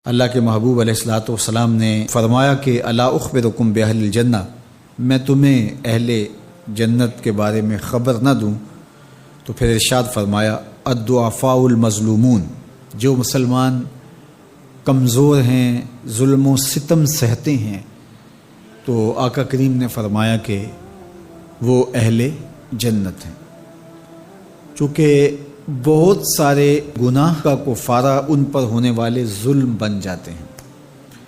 اللہ کے محبوب علیہ الصلاۃ والسلام نے فرمایا کہ الا اخبرکم باہل الجنہ، میں تمہیں اہل جنت کے بارے میں خبر نہ دوں؟ تو پھر ارشاد فرمایا الضعفاء المظلومون، جو مسلمان کمزور ہیں، ظلم و ستم سہتے ہیں، تو آقا کریم نے فرمایا کہ وہ اہل جنت ہیں۔ چونکہ بہت سارے گناہ کا کفارہ ان پر ہونے والے ظلم بن جاتے ہیں۔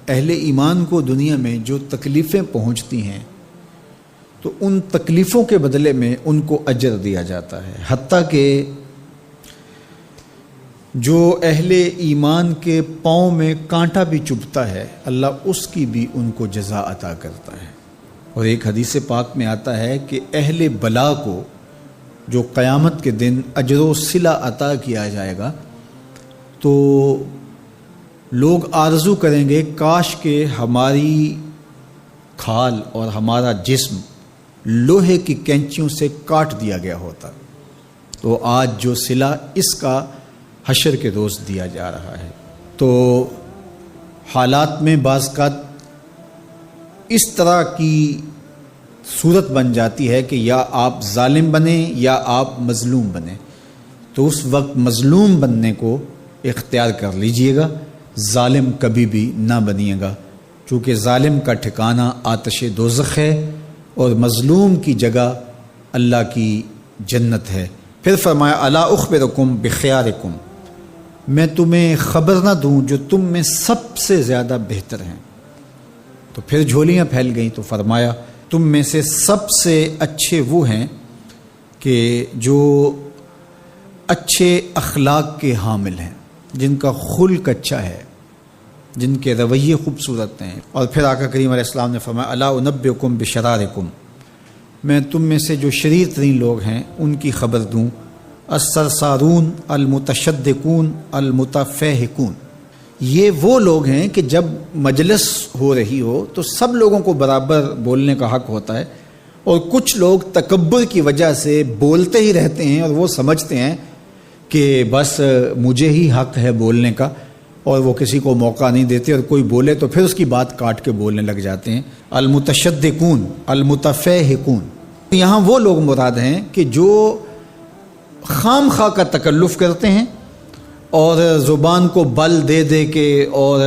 اہل ایمان کو دنیا میں جو تکلیفیں پہنچتی ہیں تو ان تکلیفوں کے بدلے میں ان کو اجر دیا جاتا ہے، حتیٰ کہ جو اہل ایمان کے پاؤں میں کانٹا بھی چبھتا ہے اللہ اس کی بھی ان کو جزا عطا کرتا ہے۔ اور ایک حدیث پاک میں آتا ہے کہ اہل بلا کو جو قیامت کے دن اجر و صلہ عطا کیا جائے گا تو لوگ آرزو کریں گے کاش کہ ہماری کھال اور ہمارا جسم لوہے کی کینچیوں سے کاٹ دیا گیا ہوتا، تو آج جو صلہ اس کا حشر کے روز دیا جا رہا ہے۔ تو حالات میں بعض اوقات اس طرح کی صورت بن جاتی ہے کہ یا آپ ظالم بنیں یا آپ مظلوم بنیں، تو اس وقت مظلوم بننے کو اختیار کر لیجئے گا، ظالم کبھی بھی نہ بنیے گا، چونکہ ظالم کا ٹھکانہ آتش دوزخ ہے اور مظلوم کی جگہ اللہ کی جنت ہے۔ پھر فرمایا الا اخبرکم بخیارکم، میں تمہیں خبر نہ دوں جو تم میں سب سے زیادہ بہتر ہیں؟ تو پھر جھولیاں پھیل گئیں، تو فرمایا تم میں سے سب سے اچھے وہ ہیں کہ جو اچھے اخلاق کے حامل ہیں، جن کا خلق اچھا ہے، جن کے رویے خوبصورت ہیں۔ اور پھر آقا کریم علیہ السلام نے فرمایا الا انبئکم بشرارکم، میں تم میں سے جو شریر ترین لوگ ہیں ان کی خبر دوں؟ السرسارون المتشدقون المتفہقون، یہ وہ لوگ ہیں کہ جب مجلس ہو رہی ہو تو سب لوگوں کو برابر بولنے کا حق ہوتا ہے، اور کچھ لوگ تکبر کی وجہ سے بولتے ہی رہتے ہیں اور وہ سمجھتے ہیں کہ بس مجھے ہی حق ہے بولنے کا، اور وہ کسی کو موقع نہیں دیتے، اور کوئی بولے تو پھر اس کی بات کاٹ کے بولنے لگ جاتے ہیں۔ المتشدقون المتفہقون، یہاں وہ لوگ مراد ہیں کہ جو خام خواہ کا تکلف کرتے ہیں اور زبان کو بل دے دے کے اور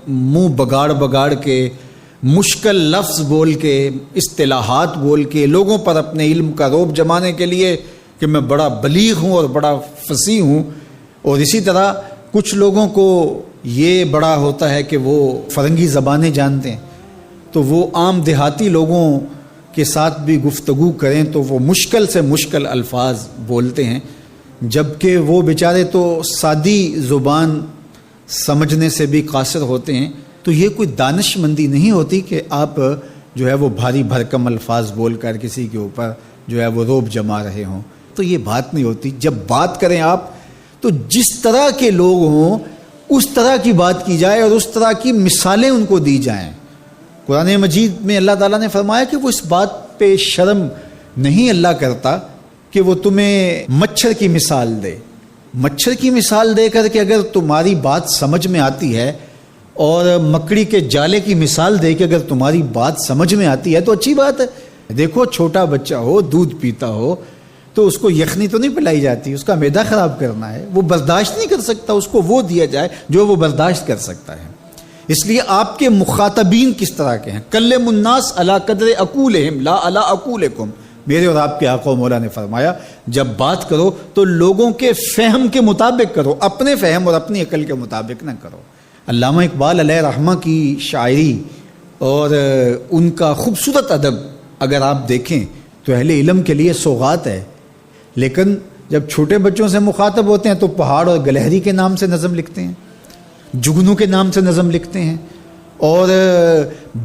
منہ بگاڑ کے مشکل لفظ بول کے اصطلاحات بول کے لوگوں پر اپنے علم کا رعب جمانے کے لیے کہ میں بڑا بلیغ ہوں اور بڑا فصیح ہوں، اور اسی طرح کچھ لوگوں کو یہ بڑا ہوتا ہے کہ وہ فرنگی زبانیں جانتے ہیں، تو وہ عام دیہاتی لوگوں کے ساتھ بھی گفتگو کریں تو وہ مشکل سے مشکل الفاظ بولتے ہیں، جبکہ وہ بیچارے تو سادی زبان سمجھنے سے بھی قاصر ہوتے ہیں۔ تو یہ کوئی دانش مندی نہیں ہوتی کہ آپ جو ہے وہ بھاری بھرکم الفاظ بول کر کسی کے اوپر جو ہے وہ رعب جما رہے ہوں، تو یہ بات نہیں ہوتی۔ جب بات کریں آپ تو جس طرح کے لوگ ہوں اس طرح کی بات کی جائے اور اس طرح کی مثالیں ان کو دی جائیں۔ قرآن مجید میں اللہ تعالیٰ نے فرمایا کہ وہ اس بات پہ شرم نہیں اللہ کرتا کہ وہ تمہیں مچھر کی مثال دے۔ مچھر کی مثال دے کر کے اگر تمہاری بات سمجھ میں آتی ہے، اور مکڑی کے جالے کی مثال دے کے اگر تمہاری بات سمجھ میں آتی ہے تو اچھی بات ہے۔ دیکھو چھوٹا بچہ ہو، دودھ پیتا ہو تو اس کو یخنی تو نہیں پلائی جاتی، اس کا معدہ خراب کرنا ہے، وہ برداشت نہیں کر سکتا، اس کو وہ دیا جائے جو وہ برداشت کر سکتا ہے۔ اس لیے آپ کے مخاطبین کس طرح کے ہیں؟ کلم الناس علی قدر عقولہم لا علی عقولکم، میرے اور آپ کے آقا و مولا نے فرمایا جب بات کرو تو لوگوں کے فہم کے مطابق کرو، اپنے فہم اور اپنی عقل کے مطابق نہ کرو۔ علامہ اقبال علیہ رحمہ کی شاعری اور ان کا خوبصورت ادب اگر آپ دیکھیں تو اہل علم کے لیے سوغات ہے، لیکن جب چھوٹے بچوں سے مخاطب ہوتے ہیں تو پہاڑ اور گلہری کے نام سے نظم لکھتے ہیں، جگنو کے نام سے نظم لکھتے ہیں، اور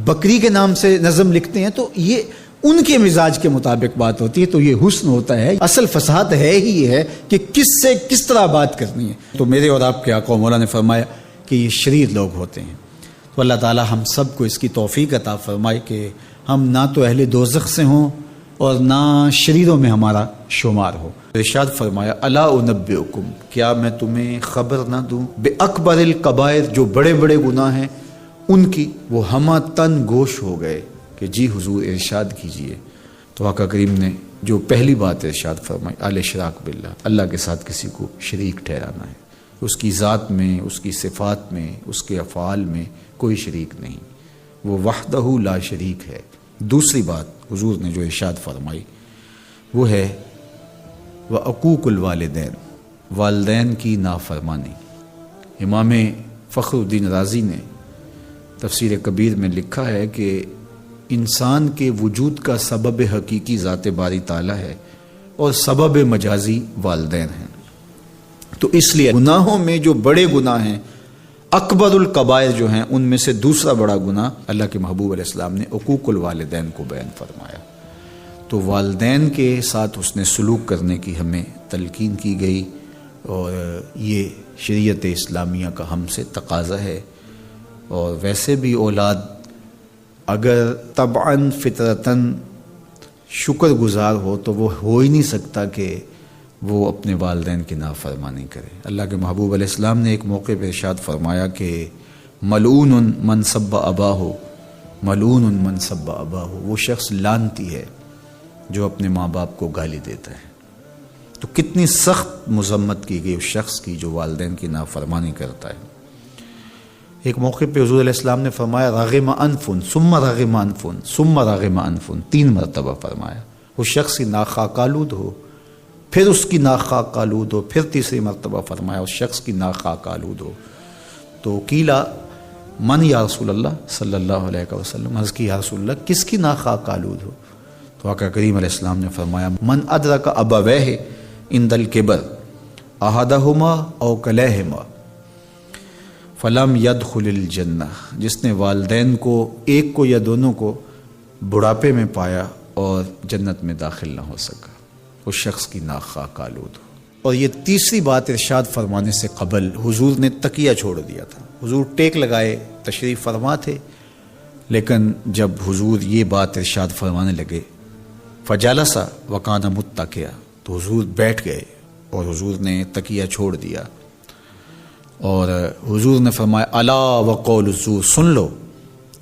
بکری کے نام سے نظم لکھتے ہیں، تو یہ ان کے مزاج کے مطابق بات ہوتی ہے۔ تو یہ حسن ہوتا ہے، اصل فصاحت ہے ہی یہ ہے کہ کس سے کس طرح بات کرنی ہے۔ تو میرے اور آپ کے آقا و مولا نے فرمایا کہ یہ شریر لوگ ہوتے ہیں۔ تو اللہ تعالی ہم سب کو اس کی توفیق عطا فرمائے کہ ہم نہ تو اہل دوزخ سے ہوں اور نہ شریروں میں ہمارا شمار ہو۔ ارشاد فرمایا الا انبئکم، کیا میں تمہیں خبر نہ دوں بے اکبر الکبائر، جو بڑے بڑے گناہ ہیں ان کی۔ وہ ہمہ تن گوش ہو گئے کہ جی حضور ارشاد کیجئے۔ تو آقا کریم نے جو پہلی بات ارشاد فرمائی الاشراک باللہ، اللہ کے ساتھ کسی کو شریک ٹھہرانا ہے، اس کی ذات میں، اس کی صفات میں، اس کے افعال میں کوئی شریک نہیں، وہ وحدہ لا شریک ہے۔ دوسری بات حضور نے جو ارشاد فرمائی وہ ہے وعقوق الوالدین، والدین کی نافرمانی۔ امام فخر الدین رازی نے تفسیر کبیر میں لکھا ہے کہ انسان کے وجود کا سبب حقیقی ذات باری تعالیٰ ہے اور سبب مجازی والدین ہیں۔ تو اس لیے گناہوں میں جو بڑے گناہ ہیں، اکبر الکبائر جو ہیں، ان میں سے دوسرا بڑا گناہ اللہ کے محبوب علیہ السلام نے عقوق الوالدین کو بیان فرمایا۔ تو والدین کے ساتھ حسن سلوک کرنے کی ہمیں تلقین کی گئی، اور یہ شریعت اسلامیہ کا ہم سے تقاضا ہے۔ اور ویسے بھی اولاد اگر طبعاً فطرتاً شکر گزار ہو تو وہ ہو ہی نہیں سکتا کہ وہ اپنے والدین کی نافرمانی کرے۔ اللہ کے محبوب علیہ السلام نے ایک موقع پہ ارشاد فرمایا کہ ملعون من سب اباہ، ملعون من سب اباہ، وہ شخص لعنتی ہے جو اپنے ماں باپ کو گالی دیتا ہے۔ تو کتنی سخت مذمت کی گئی اس شخص کی جو والدین کی نافرمانی کرتا ہے۔ ایک موقع پہ حضور علیہ السلام نے فرمایا رغم انف ثم رغم انف ثم رغم انف، 3 مرتبہ فرمایا۔ اس شخص کی ناک خاک آلود ہو، پھر اس کی ناک خاک آلود ہو، پھر تیسری مرتبہ فرمایا اس شخص کی ناک خاک آلود ہو۔ تو قیلا من یا رسول اللہ صلی اللہ علیہ وسلم، عرض کی یا رسول اللہ کس کی ناک خاک آلود ہو؟ تو آقا کریم علیہ السلام نے فرمایا من ادرک ابویہ عند الکبر احدہما او کلیہما فلم یدخل الجنہ، جس نے والدین کو، ایک کو یا دونوں کو، بڑھاپے میں پایا اور جنت میں داخل نہ ہو سکا، اس شخص کی ناک خاک آلود ہو۔ اور یہ تیسری بات ارشاد فرمانے سے قبل حضور نے تکیہ چھوڑ دیا تھا۔ حضور ٹیک لگائے تشریف فرما تھے، لیکن جب حضور یہ بات ارشاد فرمانے لگے فجلس وکان متکئا، تو حضور بیٹھ گئے اور حضور نے تکیہ چھوڑ دیا، اور حضور نے فرمایا الا وقول الزور، سن لو،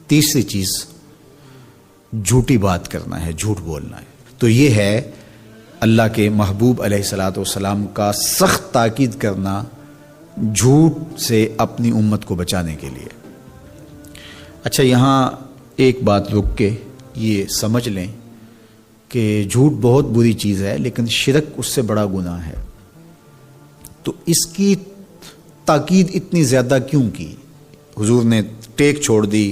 تیسری چیز جھوٹی بات کرنا ہے، جھوٹ بولنا ہے۔ تو یہ ہے اللہ کے محبوب علیہ الصلاۃ والسلام کا سخت تاکید کرنا جھوٹ سے اپنی امت کو بچانے کے لیے۔ اچھا، یہاں ایک بات رک کے یہ سمجھ لیں کہ جھوٹ بہت بری چیز ہے، لیکن شرک اس سے بڑا گناہ ہے۔ تو اس کی تاکید اتنی زیادہ کیوں کی؟ حضور نے ٹیک چھوڑ دی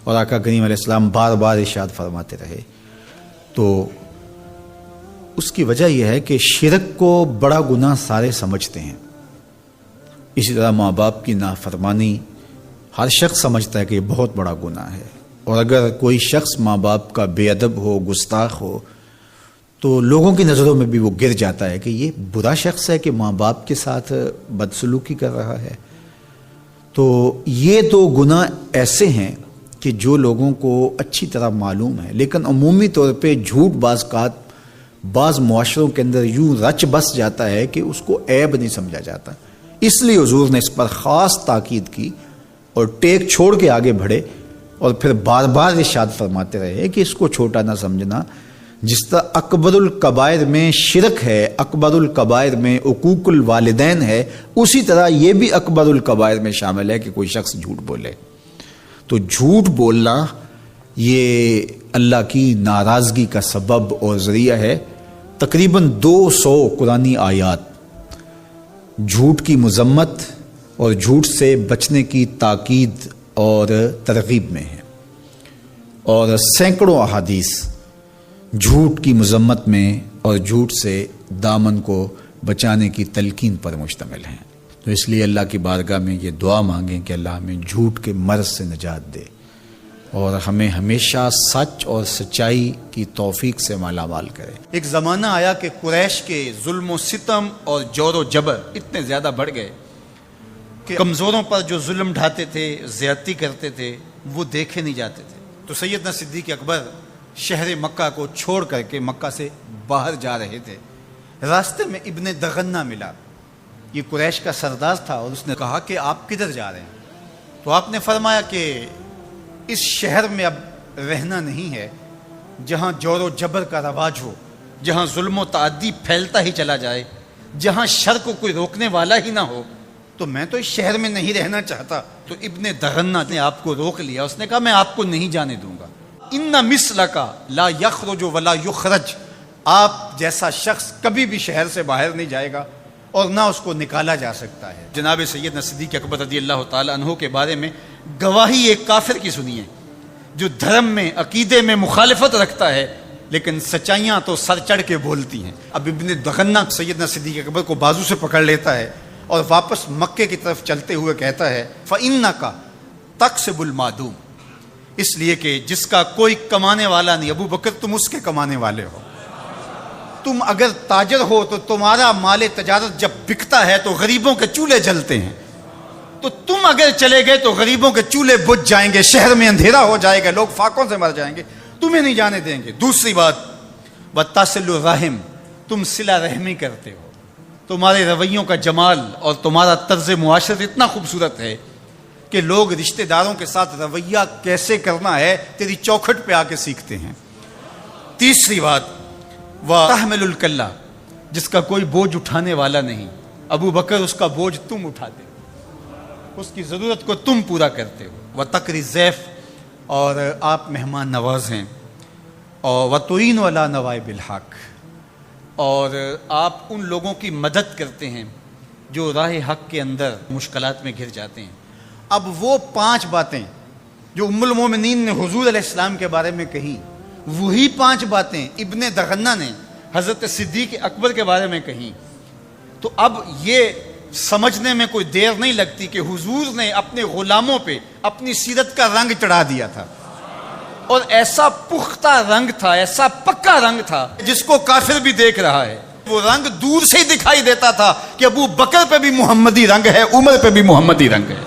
اور آقا کریم علیہ السلام بار بار ارشاد فرماتے رہے۔ تو اس کی وجہ یہ ہے کہ شرک کو بڑا گناہ سارے سمجھتے ہیں۔ اسی طرح ماں باپ کی نافرمانی ہر شخص سمجھتا ہے کہ یہ بہت بڑا گناہ ہے، اور اگر کوئی شخص ماں باپ کا بے ادب ہو، گستاخ ہو، تو لوگوں کی نظروں میں بھی وہ گر جاتا ہے کہ یہ برا شخص ہے کہ ماں باپ کے ساتھ بدسلوکی کر رہا ہے۔ تو یہ دو گناہ ایسے ہیں کہ جو لوگوں کو اچھی طرح معلوم ہے، لیکن عمومی طور پہ جھوٹ بعض معاشروں کے اندر یوں رچ بس جاتا ہے کہ اس کو عیب نہیں سمجھا جاتا۔ اس لیے حضور نے اس پر خاص تاکید کی اور ٹیک چھوڑ کے آگے بڑھے، اور پھر بار بار ارشاد فرماتے رہے کہ اس کو چھوٹا نہ سمجھنا۔ جس طرح اکبر الکبائر میں شرک ہے، اکبر الکبائر میں عقوق الوالدین ہے، اسی طرح یہ بھی اکبر الکبائر میں شامل ہے کہ کوئی شخص جھوٹ بولے۔ تو جھوٹ بولنا یہ اللہ کی ناراضگی کا سبب اور ذریعہ ہے۔ تقریباً 200 قرآنی آیات جھوٹ کی مذمت اور جھوٹ سے بچنے کی تاکید اور ترغیب میں ہے، اور سینکڑوں احادیث جھوٹ کی مذمت میں اور جھوٹ سے دامن کو بچانے کی تلقین پر مشتمل ہیں۔ تو اس لیے اللہ کی بارگاہ میں یہ دعا مانگیں کہ اللہ ہمیں جھوٹ کے مرض سے نجات دے، اور ہمیں ہمیشہ سچ اور سچائی کی توفیق سے مالا مال کرے۔ ایک زمانہ آیا کہ قریش کے ظلم و ستم اور جور و جبر اتنے زیادہ بڑھ گئے کہ کمزوروں پر جو ظلم ڈھاتے تھے، زیادتی کرتے تھے، وہ دیکھے نہیں جاتے تھے۔ تو سیدنا صدیق اکبر شہر مکہ کو چھوڑ کر کے مکہ سے باہر جا رہے تھے، راستے میں ابن دغنہ ملا، یہ قریش کا سردار تھا، اور اس نے کہا کہ آپ کدھر جا رہے ہیں؟ تو آپ نے فرمایا کہ اس شہر میں اب رہنا نہیں ہے جہاں جور و جبر کا رواج ہو، جہاں ظلم و تعدی پھیلتا ہی چلا جائے، جہاں شر کو کوئی روکنے والا ہی نہ ہو، تو میں تو اس شہر میں نہیں رہنا چاہتا۔ تو ابن دغنہ نے آپ کو روک لیا، اس نے کہا میں آپ کو نہیں جانے دوں گا، ان مثلک لا یخرج ولا یخرج، آپ جیسا شخص کبھی بھی شہر سے باہر نہیں جائے گا اور نہ اس کو نکالا جا سکتا ہے۔ جناب سیدنا صدیق اکبر رضی اللہ تعالی عنہ کے بارے میں گواہی ایک کافر کی سنیے جو دھرم میں عقیدے میں مخالفت رکھتا ہے لیکن سچائیاں تو سر چڑھ کے بولتی ہیں۔ اب ابن دغنہ سیدنا صدیق اکبر کو بازو سے پکڑ لیتا ہے اور واپس مکے کی طرف چلتے ہوئے کہتا ہے فَإِنَّكَ تَكْسِبُ الْمَعْدُومَ، اس لیے کہ جس کا کوئی کمانے والا نہیں، ابو بکر تم اس کے کمانے والے ہو، تم اگر تاجر ہو تو تمہارا مال تجارت جب بکتا ہے تو غریبوں کے چولہے جلتے ہیں، تو تم اگر چلے گئے تو غریبوں کے چولہے بجھ جائیں گے، شہر میں اندھیرا ہو جائے گا، لوگ فاقوں سے مر جائیں گے، تمہیں نہیں جانے دیں گے۔ دوسری بات وَتَصِلُ الرَّحِمَ، تم صلہ رحمی کرتے ہو، تمہارے رویوں کا جمال اور تمہارا طرز معاشرت اتنا خوبصورت ہے کہ لوگ رشتہ داروں کے ساتھ رویہ کیسے کرنا ہے تیری چوکھٹ پہ آ کے سیکھتے ہیں۔ تیسری بات وَتَحْمِلُ الْكَلَّ، جس کا کوئی بوجھ اٹھانے والا نہیں، ابو بکر اس کا بوجھ تم اٹھاتے ہو، اس کی ضرورت کو تم پورا کرتے ہو۔ وَتَقْرِي الضَّيْفَ، اور آپ مہمان نواز ہیں، اور وَتُعِينُ عَلَى نَوَائِبِ الْحَقِّ، اور آپ ان لوگوں کی مدد کرتے ہیں جو راہ حق کے اندر مشکلات میں گھر جاتے ہیں۔ اب وہ 5 باتیں جو ام المومنین نے حضور علیہ السلام کے بارے میں کہی، وہی 5 باتیں ابن دغنہ نے حضرت صدیق اکبر کے بارے میں کہیں۔ تو اب یہ سمجھنے میں کوئی دیر نہیں لگتی کہ حضور نے اپنے غلاموں پہ اپنی سیرت کا رنگ چڑھا دیا تھا، اور ایسا پختہ رنگ تھا، ایسا پکا رنگ تھا جس کو کافر بھی دیکھ رہا ہے، وہ رنگ دور سے ہی دکھائی دیتا تھا کہ ابو بکر پہ بھی محمدی رنگ ہے، عمر پہ بھی محمدی رنگ ہے۔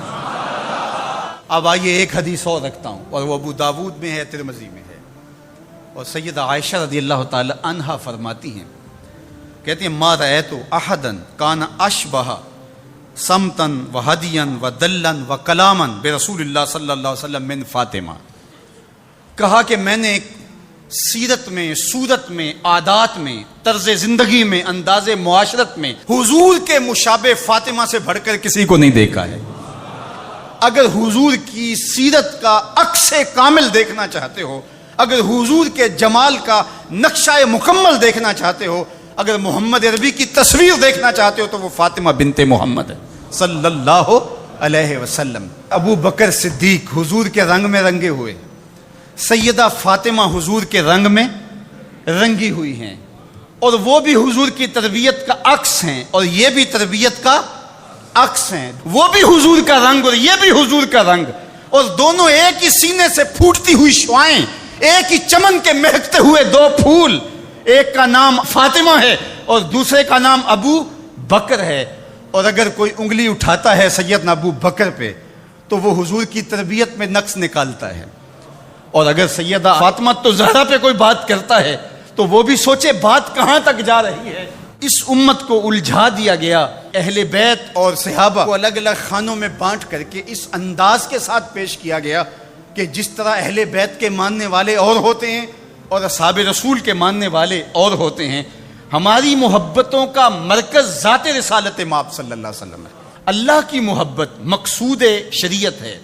اب آئیے ایک حدیث اور رکھتا ہوں، اور وہ ابو داود میں ہے، ترمذی میں ہے، اور سیدہ عائشہ رضی اللہ تعالی عنہا فرماتی ہیں، کہتی ہیں ما رأیت احدا کان اشبہ سمتا وہدیا ودلا وکلاما برسول اللہ صلی اللہ علیہ وسلم من فاطمہ، کہا کہ میں نے سیرت میں، صورت میں، عادات میں، طرز زندگی میں، انداز معاشرت میں حضور کے مشابہ فاطمہ سے بڑھ کر کسی کو نہیں دیکھا ہے۔ اگر حضور کی سیرت کا عکس کامل دیکھنا چاہتے ہو، اگر حضور کے جمال کا نقشہ مکمل دیکھنا چاہتے ہو، اگر محمد عربی کی تصویر دیکھنا چاہتے ہو تو وہ فاطمہ بنت محمد ہے صلی اللہ علیہ وسلم۔ ابو بکر صدیق حضور کے رنگ میں رنگے ہوئے، سیدہ فاطمہ حضور کے رنگ میں رنگی ہوئی ہیں، اور وہ بھی حضور کی تربیت کا عکس ہیں اور یہ بھی تربیت کا عکس ہیں، وہ بھی حضور کا رنگ اور یہ بھی حضور کا رنگ، اور دونوں ایک ہی سینے سے پھوٹتی ہوئی شعائیں، ایک ہی چمن کے مہکتے ہوئے 2 پھول، ایک کا نام فاطمہ ہے اور دوسرے کا نام ابو بکر ہے، اور اگر کوئی انگلی اٹھاتا ہے سیدنا ابو بکر پہ تو وہ حضور کی تربیت میں نقص نکالتا ہے، اور اگر سیدہ فاطمہ تو زہرا پہ کوئی بات کرتا ہے تو وہ بھی سوچے بات کہاں تک جا رہی ہے۔ اس امت کو الجھا دیا گیا، اہل بیت اور صحابہ کو الگ الگ خانوں میں بانٹ کر کے اس انداز کے ساتھ پیش کیا گیا کہ جس طرح اہل بیت کے ماننے والے اور ہوتے ہیں اور اصحاب رسول کے ماننے والے اور ہوتے ہیں۔ ہماری محبتوں کا مرکز ذات رسالت مآب صلی اللہ علیہ وسلم ہے، اللہ کی محبت مقصود شریعت ہے،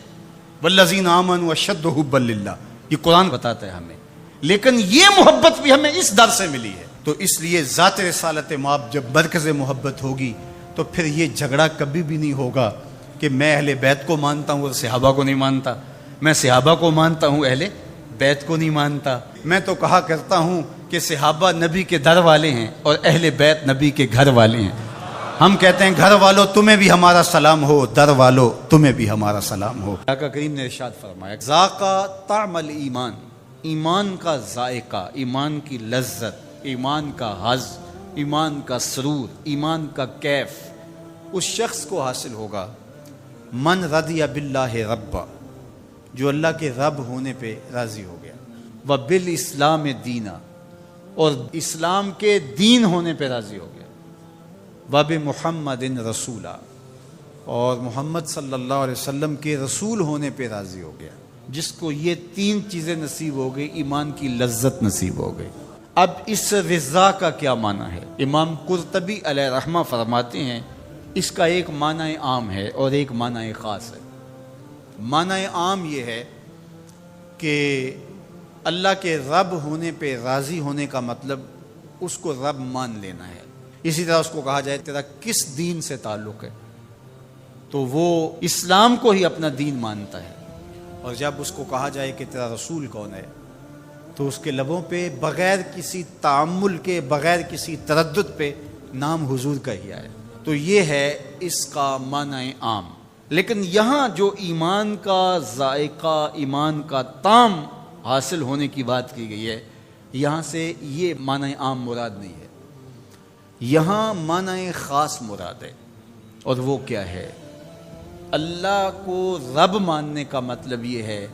والذین آمنوا اشد حبا للہ، یہ قرآن بتاتا ہے ہمیں، لیکن یہ محبت بھی ہمیں اس در سے ملی ہے۔ تو اس لیے ذات رسالت مآب جب مرکز محبت ہوگی تو پھر یہ جھگڑا کبھی بھی نہیں ہوگا کہ میں اہل بیت کو مانتا ہوں اور صحابہ کو نہیں مانتا، میں صحابہ کو مانتا ہوں اہل بیت کو نہیں مانتا۔ میں تو کہا کرتا ہوں کہ صحابہ نبی کے در والے ہیں اور اہل بیت نبی کے گھر والے ہیں۔ ہم کہتے ہیں گھر والوں تمہیں بھی ہمارا سلام ہو، در والوں تمہیں بھی ہمارا سلام ہو۔ آقا کریم نے ارشاد فرمایا ذاقا طعم الایمان، ایمان کا ذائقہ، ایمان کی لذت، ایمان کا حظ، ایمان کا سرور، ایمان کا کیف اس شخص کو حاصل ہوگا من رضی باللہ ربا، جو اللہ کے رب ہونے پہ راضی ہو گیا، وبالاسلام دینا، اور اسلام کے دین ہونے پہ راضی ہو گیا، وبمحمد رسولا، اور محمد صلی اللہ علیہ وسلم کے رسول ہونے پہ راضی ہو گیا۔ جس کو یہ تین چیزیں نصیب ہو گئی، ایمان کی لذت نصیب ہو گئی۔ اب اس رضا کا کیا معنی ہے؟ امام قرطبی علیہ رحمہ فرماتے ہیں اس کا ایک معنی عام ہے اور ایک معنی خاص ہے۔ معنی عام یہ ہے کہ اللہ کے رب ہونے پہ راضی ہونے کا مطلب اس کو رب مان لینا ہے۔ اسی طرح اس کو کہا جائے تیرا کس دین سے تعلق ہے، تو وہ اسلام کو ہی اپنا دین مانتا ہے۔ اور جب اس کو کہا جائے کہ تیرا رسول کون ہے، تو اس کے لبوں پہ بغیر کسی تعمل کے، بغیر کسی تردد پہ نام حضور کا ہی آئے۔ تو یہ ہے اس کا معنی عام۔ لیکن یہاں جو ایمان کا ذائقہ، ایمان کا طعم حاصل ہونے کی بات کی گئی ہے، یہاں سے یہ معنی عام مراد نہیں ہے، یہاں معنی خاص مراد ہے۔ اور وہ کیا ہے؟ اللہ کو رب ماننے کا مطلب یہ ہے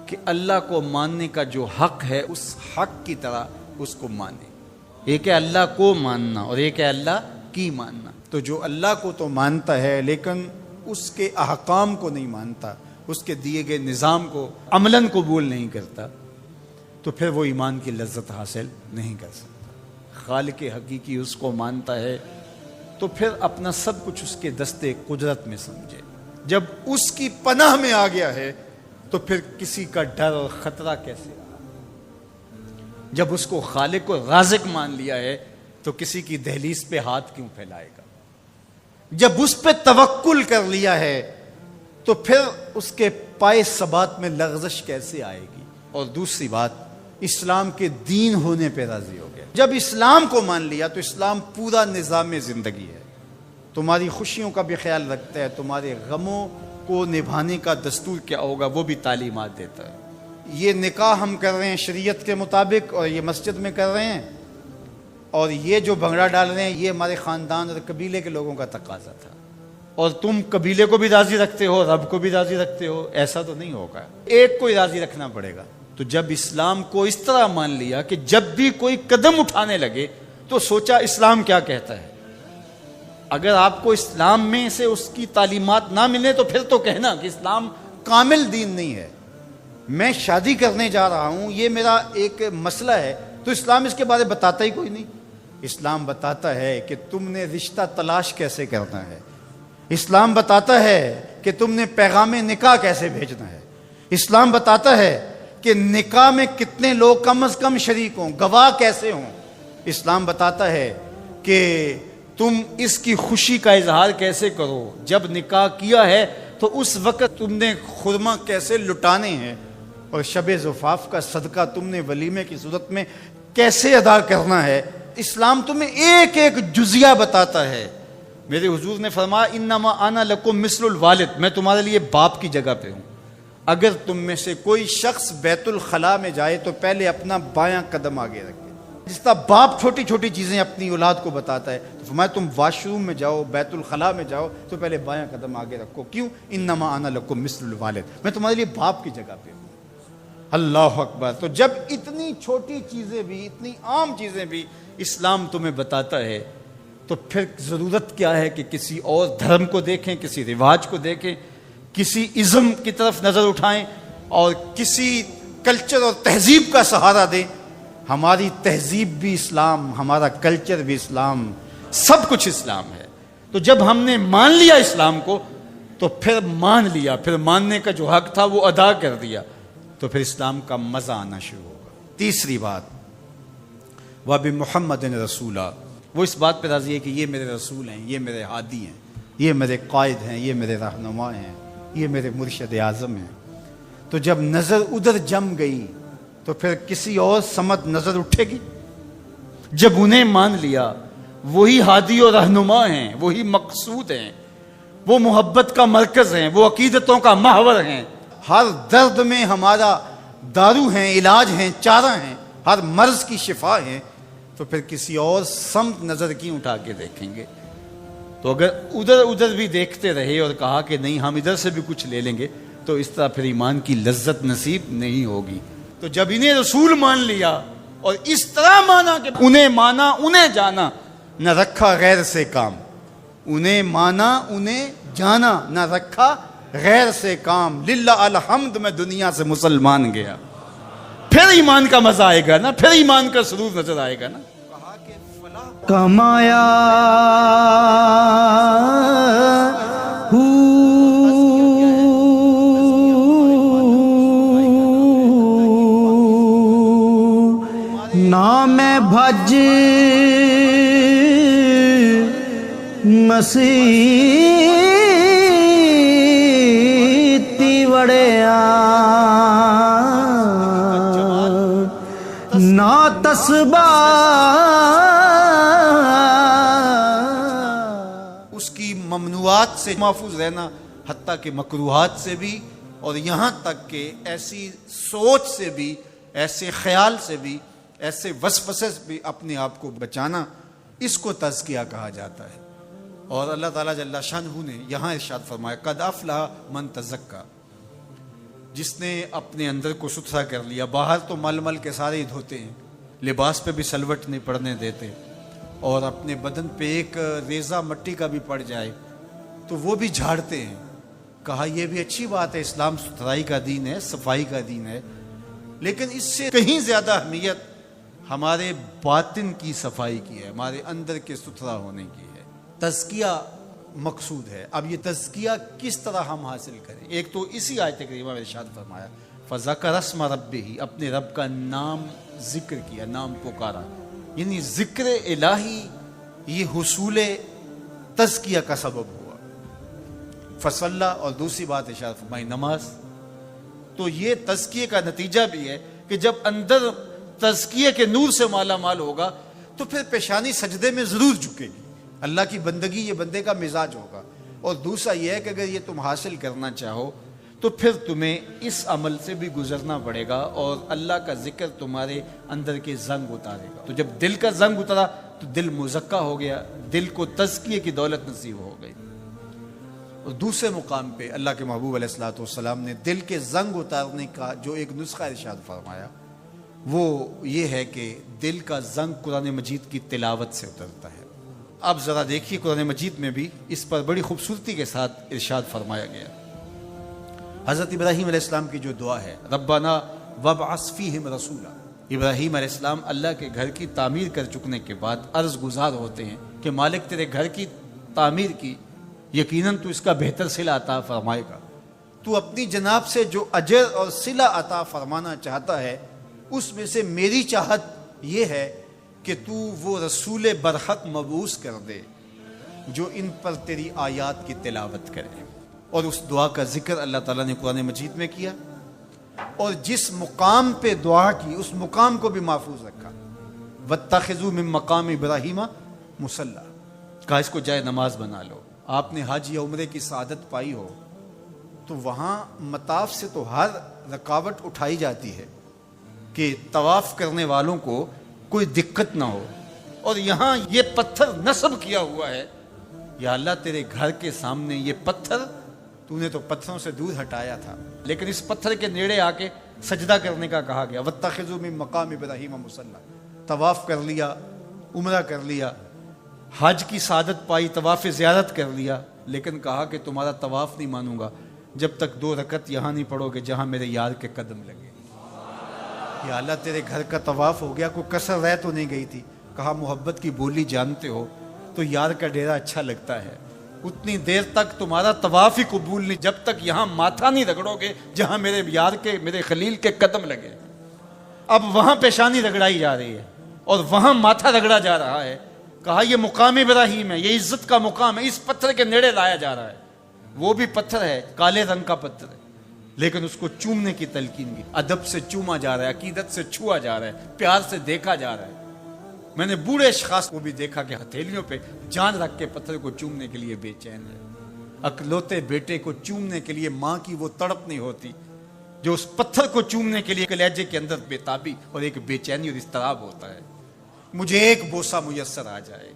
کہ اللہ کو ماننے کا جو حق ہے اس حق کی طرح اس کو مانے۔ ایک ہے اللہ کو ماننا اور ایک ہے اللہ کی ماننا۔ تو جو اللہ کو تو مانتا ہے لیکن اس کے احکام کو نہیں مانتا، اس کے دیے گئے نظام کو عملاً قبول نہیں کرتا، تو پھر وہ ایمان کی لذت حاصل نہیں کر سکتا۔ خالق حقیقی اس کو مانتا ہے تو پھر اپنا سب کچھ اس کے دستے قدرت میں سمجھے۔ جب اس کی پناہ میں آ گیا ہے تو پھر کسی کا ڈر اور خطرہ کیسے آ؟ جب اس کو خالق و رازق مان لیا ہے تو کسی کی دہلیز پہ ہاتھ کیوں پھیلائے گا؟ جب اس پہ توکل کر لیا ہے تو پھر اس کے پائے ثبات میں لغزش کیسے آئے گی؟ اور دوسری بات، اسلام کے دین ہونے پہ راضی ہو گیا۔ جب اسلام کو مان لیا تو اسلام پورا نظام زندگی ہے، تمہاری خوشیوں کا بھی خیال رکھتا ہے، تمہارے غموں کو نبھانے کا دستور کیا ہوگا وہ بھی تعلیمات دیتا ہے۔ یہ نکاح ہم کر رہے ہیں شریعت کے مطابق اور یہ مسجد میں کر رہے ہیں، اور یہ جو بھنگڑا ڈال رہے ہیں یہ ہمارے خاندان اور قبیلے کے لوگوں کا تقاضا تھا، اور تم قبیلے کو بھی راضی رکھتے ہو، رب کو بھی راضی رکھتے ہو، ایسا تو نہیں ہوگا، ایک کو ہی راضی رکھنا پڑے گا۔ تو جب اسلام کو اس طرح مان لیا کہ جب بھی کوئی قدم اٹھانے لگے تو سوچا اسلام کیا کہتا ہے۔ اگر آپ کو اسلام میں سے اس کی تعلیمات نہ ملے تو پھر تو کہنا کہ اسلام کامل دین نہیں ہے۔ میں شادی کرنے جا رہا ہوں، یہ میرا ایک مسئلہ ہے، تو اسلام اس کے بارے بتاتا ہی کوئی نہیں۔ اسلام بتاتا ہے کہ تم نے رشتہ تلاش کیسے کرنا ہے، اسلام بتاتا ہے کہ تم نے پیغام نکاح کیسے بھیجنا ہے، اسلام بتاتا ہے کہ نکاح میں کتنے لوگ کم از کم شریک ہوں، گواہ کیسے ہوں، اسلام بتاتا ہے کہ تم اس کی خوشی کا اظہار کیسے کرو، جب نکاح کیا ہے تو اس وقت تم نے خرما کیسے لٹانے ہیں، اور شب زفاف کا صدقہ تم نے ولیمے کی صورت میں کیسے ادا کرنا ہے۔ اسلام تمہیں ایک ایک جزیہ بتاتا ہے۔ میرے حضور نے فرمایا انما انا لکم مثل الوالد، میں تمہارے لیے باپ کی جگہ پہ ہوں۔ اگر تم میں سے کوئی شخص بیت الخلاء میں جائے تو پہلے اپنا بایاں قدم آگے رکھے۔ جس طرح باپ چھوٹی چھوٹی چیزیں اپنی اولاد کو بتاتا ہے، تو فرمایا تم واش روم میں جاؤ، بیت الخلاء میں جاؤ تو پہلے بایاں قدم آگے رکھو۔ کیوں؟ انما انا لکم مثل الوالد، میں تمہارے لیے باپ کی جگہ پہ ہوں۔ اللہ اکبر۔ تو جب اتنی چھوٹی چیزیں بھی، اتنی عام چیزیں بھی اسلام تمہیں بتاتا ہے تو پھر ضرورت کیا ہے کہ کسی اور دھرم کو دیکھیں، کسی رواج کو دیکھیں، کسی ازم کی طرف نظر اٹھائیں اور کسی کلچر اور تہذیب کا سہارا دیں۔ ہماری تہذیب بھی اسلام، ہمارا کلچر بھی اسلام، سب کچھ اسلام ہے۔ تو جب ہم نے مان لیا اسلام کو تو پھر مان لیا، پھر ماننے کا جو حق تھا وہ ادا کر دیا، تو پھر اسلام کا مزہ آنا شروع ہوگا۔ تیسری بات، وَبِمُحَمَّدٍ رَسُولًا، وہ اس بات پہ راضی ہے کہ یہ میرے رسول ہیں، یہ میرے ہادی ہیں، یہ میرے قائد ہیں، یہ میرے رہنما ہیں، یہ میرے مرشد اعظم ہیں۔ تو جب نظر ادھر جم گئی تو پھر کسی اور سمت نظر اٹھے گی؟ جب انہیں مان لیا، وہی ہادی اور رہنما ہیں، وہی مقصود ہیں، وہ محبت کا مرکز ہیں، وہ عقیدتوں کا محور ہیں، ہر درد میں ہمارا دارو ہیں، علاج ہیں، چارہ ہیں، ہر مرض کی شفا ہیں، تو پھر کسی اور سمت نظر کیوں اٹھا کے دیکھیں گے؟ تو اگر ادھر بھی دیکھتے رہے اور کہا کہ نہیں ہم ادھر سے بھی کچھ لے لیں گے تو اس طرح پھر ایمان کی لذت نصیب نہیں ہوگی۔ تو تو جب انہیں رسول مان لیا اور اس طرح مانا کہ انہیں مانا انہیں جانا، نہ رکھا غیر سے کام، انہیں مانا انہیں جانا، نہ رکھا غیر سے کام، للہ الحمد میں دنیا سے مسلمان گیا، پھر ایمان کا مزہ آئے گا نا، پھر ایمان کا سرور نظر آئے گا نا۔ کمایا نام بھج مسیتی وڑیا نا تسبہ اس کی ممنوعات سے محفوظ رہنا، حتیٰ کہ مکروہات سے بھی، اور یہاں تک کہ ایسی سوچ سے بھی، ایسے خیال سے بھی، ایسے وسوسے سے بھی اپنے آپ کو بچانا، اس کو تزکیہ کہا جاتا ہے۔ اور اللہ تعالیٰ جل شانہ نے یہاں ارشاد فرمایا قد افلح من تزکا، جس نے اپنے اندر کو ستھرا کر لیا۔ باہر تو مل مل کے سارے ہی دھوتے ہیں، لباس پہ بھی سلوٹ نہیں پڑنے دیتے، اور اپنے بدن پہ ایک ریزہ مٹی کا بھی پڑ جائے تو وہ بھی جھاڑتے ہیں۔ کہا یہ بھی اچھی بات ہے، اسلام ستھرائی کا دین ہے، صفائی کا دین ہے، لیکن اس سے کہیں زیادہ اہمیت ہمارے باطن کی صفائی کی ہے، ہمارے اندر کے ستھرا ہونے کی ہے۔ تزکیہ مقصود ہے۔ اب یہ تزکیہ کس طرح ہم حاصل کریں؟ ایک تو اسی آیت کریمہ میں ارشاد فرمایا فذکر اسم ربہ، اپنے رب کا نام ذکر کیا، نام پکارا، یعنی ذکر الہی یہ حصول تزکیہ کا سبب ہوا۔ فصلی، اور دوسری بات ارشاد فرمائی نماز۔ تو یہ تزکیے کا نتیجہ بھی ہے کہ جب اندر تزکیے کے نور سے مالا مال ہوگا تو پھر پیشانی سجدے میں ضرور جھکے گی، اللہ کی بندگی یہ بندے کا مزاج ہوگا۔ اور دوسرا یہ ہے کہ اگر یہ تم حاصل کرنا چاہو تو پھر تمہیں اس عمل سے بھی گزرنا پڑے گا، اور اللہ کا ذکر تمہارے اندر کے زنگ اتارے گا۔ تو جب دل کا زنگ اترا تو دل مزکہ ہو گیا، دل کو تزکیے کی دولت نصیب ہو گئی۔ اور دوسرے مقام پہ اللہ کے محبوب علیہ الصلوۃ والسلام نے دل کے زنگ اتارنے کا جو ایک نسخہ ارشاد فرمایا وہ یہ ہے کہ دل کا زنگ قرآن مجید کی تلاوت سے اترتا ہے۔ اب ذرا دیکھیے قرآن مجید میں بھی اس پر بڑی خوبصورتی کے ساتھ ارشاد فرمایا گیا۔ حضرت ابراہیم علیہ السلام کی جو دعا ہے ربنا وابعث فیہم رسولا، ابراہیم علیہ السلام اللہ کے گھر کی تعمیر کر چکنے کے بعد عرض گزار ہوتے ہیں کہ مالک تیرے گھر کی تعمیر کی، یقیناً تو اس کا بہتر صلہ عطا فرمائے گا، تو اپنی جناب سے جو اجر اور صلہ عطا فرمانا چاہتا ہے اس میں سے میری چاہت یہ ہے کہ تو وہ رسول برحق مبعوث کر دے جو ان پر تیری آیات کی تلاوت کرے۔ اور اس دعا کا ذکر اللہ تعالیٰ نے قرآن مجید میں کیا، اور جس مقام پہ دعا کی اس مقام کو بھی محفوظ رکھا۔ واتخذوا من مقام ابراہیم مصلی، کہا اس کو جائے نماز بنا لو۔ آپ نے حج یا عمرے کی سعادت پائی ہو تو وہاں مطاف سے تو ہر رکاوٹ اٹھائی جاتی ہے کہ طواف کرنے والوں کو کوئی دقت نہ ہو، اور یہاں یہ پتھر نصب کیا ہوا ہے، یا اللہ تیرے گھر کے سامنے یہ پتھر تو نے تو پتھروں سے دور ہٹایا تھا، لیکن اس پتھر کے نیڑے آ کے سجدہ کرنے کا کہا گیا۔ واتخذوا من مقام ابراہیم مصلی، طواف کر لیا، عمرہ کر لیا، حج کی سعادت پائی، طواف زیارت کر لیا، لیکن کہا کہ تمہارا طواف نہیں مانوں گا جب تک 2 رکعت یہاں نہیں پڑھو گے جہاں میرے یار کے قدم لگے۔ یا اللہ تیرے گھر کا طواف ہو گیا، کوئی کسر رہ تو نہیں گئی تھی؟ کہا محبت کی بولی جانتے ہو تو یار کا ڈیرا اچھا لگتا ہے، اتنی دیر تک تمہارا طواف ہی قبول نہیں جب تک یہاں ماتھا نہیں رگڑو گے جہاں میرے یار کے، میرے خلیل کے قدم لگے۔ اب وہاں پیشانی رگڑائی جا رہی ہے اور وہاں ماتھا رگڑا جا رہا ہے۔ کہا یہ مقام ابراہیم ہے، یہ عزت کا مقام ہے، اس پتھر کے نیڑے لایا جا رہا ہے۔ وہ بھی پتھر ہے، کالے رنگ کا پتھر ہے، لیکن اس کو چومنے کی تلقین کی، ادب سے چوما جا رہا ہے، عقیدت سے چھوا جا رہا ہے، پیار سے دیکھا جا رہا ہے۔ میں نے بوڑھے اشخاص کو بھی دیکھا کہ ہتھیلیوں پہ جان رکھ کے پتھر کو چومنے کے لیے بے چین ہے۔ اکلوتے بیٹے کو چومنے کے لیے ماں کی وہ تڑپ نہیں ہوتی جو اس پتھر کو چومنے کے لیے کلیجے کے اندر بے تابی اور ایک بے چینی اور اضطراب ہوتا ہے، مجھے ایک بوسہ میسر آ جائے۔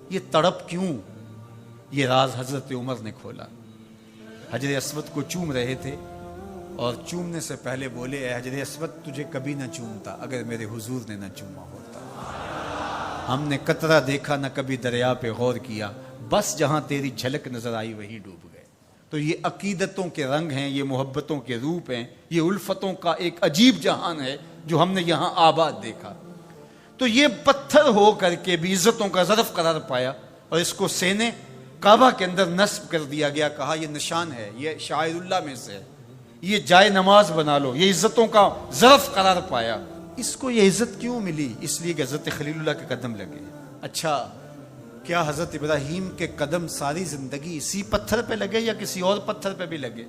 یہ تڑپ کیوں؟ یہ راز حضرت عمر نے کھولا۔ حجر اسود کو چوم رہے تھے اور چومنے سے پہلے بولے اے حجر اسود تجھے کبھی نہ چومتا اگر میرے حضور نے نہ چوما ہوتا. ہم نے قطرہ دیکھا نہ کبھی دریا پہ غور کیا، بس جہاں تیری جھلک نظر آئی وہیں ڈوب گئے. تو یہ عقیدتوں کے رنگ ہیں، یہ محبتوں کے روپ ہیں، یہ الفتوں کا ایک عجیب جہان ہے جو ہم نے یہاں آباد دیکھا. تو یہ پتھر ہو کر کے بھی عزتوں کا ظرف قرار پایا اور اس کو سینے کعبہ کے اندر نصب کر دیا گیا. کہا یہ نشان ہے، یہ شاعر اللہ میں سے ہے، یہ جائے نماز بنا لو. یہ عزتوں کا ظرف قرار پایا. اس کو یہ عزت کیوں ملی؟ اس لیے کہ حضرت خلیل اللہ کے قدم لگے. اچھا کیا حضرت ابراہیم کے قدم ساری زندگی اسی پتھر پہ لگے یا کسی اور پتھر پہ بھی لگے؟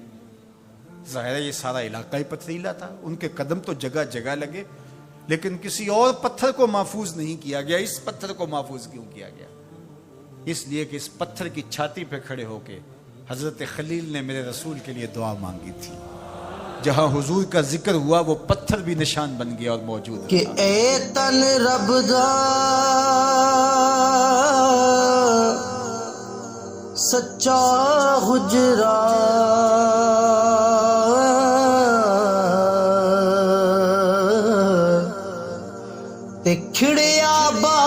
ظاہر ہے یہ سارا علاقہ ہی پتھریلا تھا، ان کے قدم تو جگہ جگہ لگے، لیکن کسی اور پتھر کو محفوظ نہیں کیا گیا. اس پتھر کو محفوظ کیوں کیا گیا؟ اس لیے کہ اس پتھر کی چھاتی پہ کھڑے ہو کے حضرت خلیل نے میرے رسول کے لیے دعا مانگی تھی. جہاں حضور کا ذکر ہوا وہ پتھر بھی نشان بن گیا اور موجود کہ رہا. اے تن رب دا سچا حجرا تے کھڑیا با